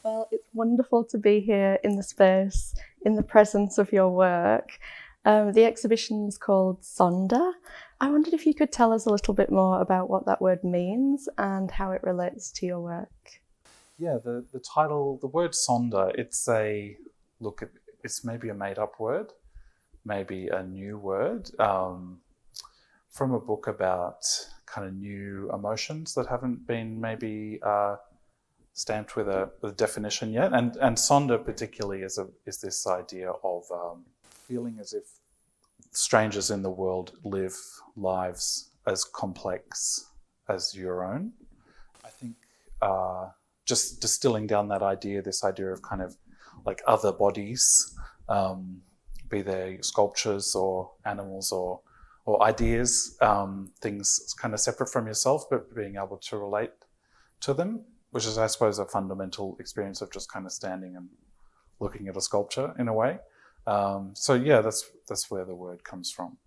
Well, it's wonderful to be here in the space, in the presence of your work. The exhibition's called Sonder. I wondered if you could tell us a little bit more about what that word means and how it relates to your work. Yeah, the title, the word Sonder, it's maybe a made-up word, maybe a new word, from a book about kind of new emotions that haven't been maybe stamped with a definition yet. And Sonder particularly is this idea of feeling as if strangers in the world live lives as complex as your own. I think just distilling down that idea, this idea of kind of like other bodies, be they sculptures or animals or ideas, things kind of separate from yourself, but being able to relate to them, which is, I suppose, a fundamental experience of just kind of standing and looking at a sculpture in a way. So yeah, that's where the word comes from.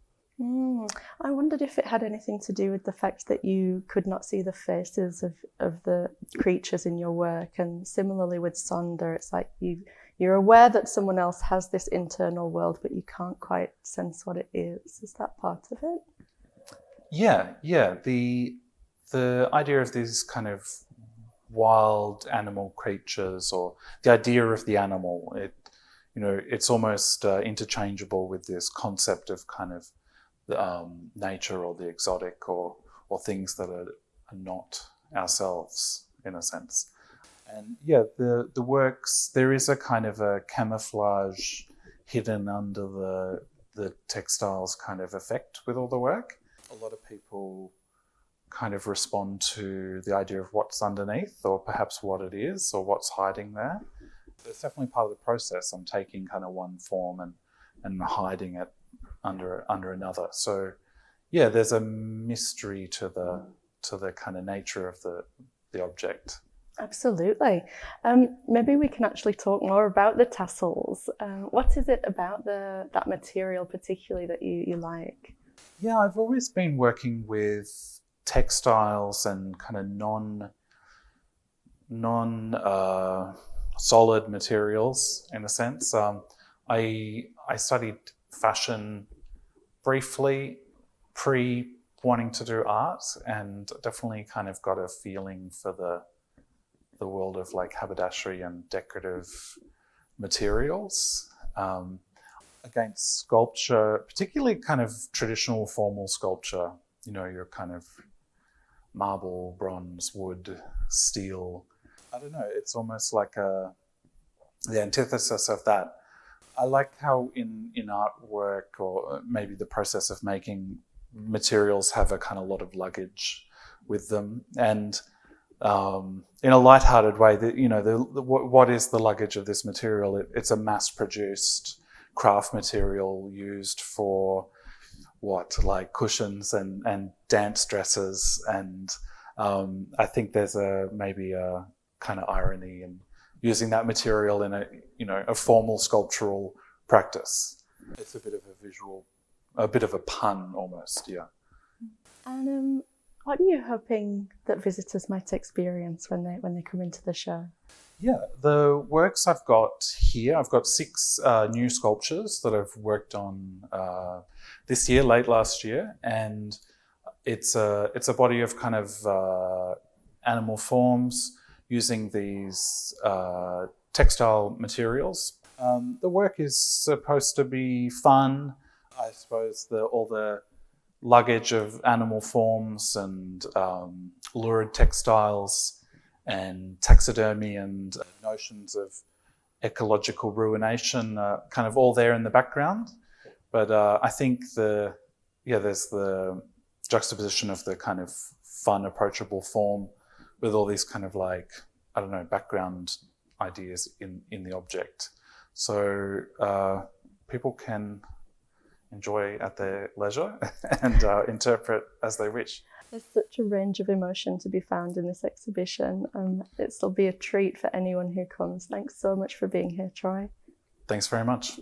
I wondered if it had anything to do with the fact that you could not see the faces of the creatures in your work, and similarly with Sonder, it's like you're aware that someone else has this internal world, but you can't quite sense what it is. Is that part of it? Yeah. The idea of these kind of wild animal creatures, or the idea of the animal, it's almost interchangeable with this concept of kind of nature or the exotic or things that are not ourselves in a sense. And yeah, the works, there is a kind of a camouflage hidden under the textiles kind of effect with all the work. A lot of people kind of respond to the idea of what's underneath, or perhaps what it is, or what's hiding there. It's definitely part of the process. I'm taking kind of one form and hiding it under another. So yeah, there's a mystery to the kind of nature of the object. Absolutely. Maybe we can actually talk more about the tassels. What is it about that material particularly that you like? Yeah, I've always been working with textiles and kind of non solid materials in a sense. I studied fashion briefly pre wanting to do art, and definitely kind of got a feeling for the world of like haberdashery and decorative materials. Against sculpture, particularly kind of traditional formal sculpture, your kind of marble, bronze, wood, steel. I don't know, it's almost like the antithesis of that. I like how in artwork, or maybe the process of making, materials have a kind of lot of luggage with them. And in a lighthearted way, what is the luggage of this material? It's a mass-produced craft material used for like cushions and dance dresses. And I think there's maybe a kind of irony in using that material in a formal sculptural practice. It's a bit of a pun almost, yeah. And what are you hoping that visitors might experience when they come into the show? Yeah, the works I've got here, I've got 6 new sculptures that I've worked on this year, late last year, and it's a body of kind of animal forms using these textile materials. The work is supposed to be fun. I suppose all the luggage of animal forms and lurid textiles and taxidermy and notions of ecological ruination kind of all there in the background. But I think there's the juxtaposition of the kind of fun, approachable form with all these kind of like, I don't know, background ideas in the object. So people can enjoy at their leisure and interpret as they wish. There's such a range of emotion to be found in this exhibition. It'll be a treat for anyone who comes. Thanks so much for being here, Troy. Thanks very much.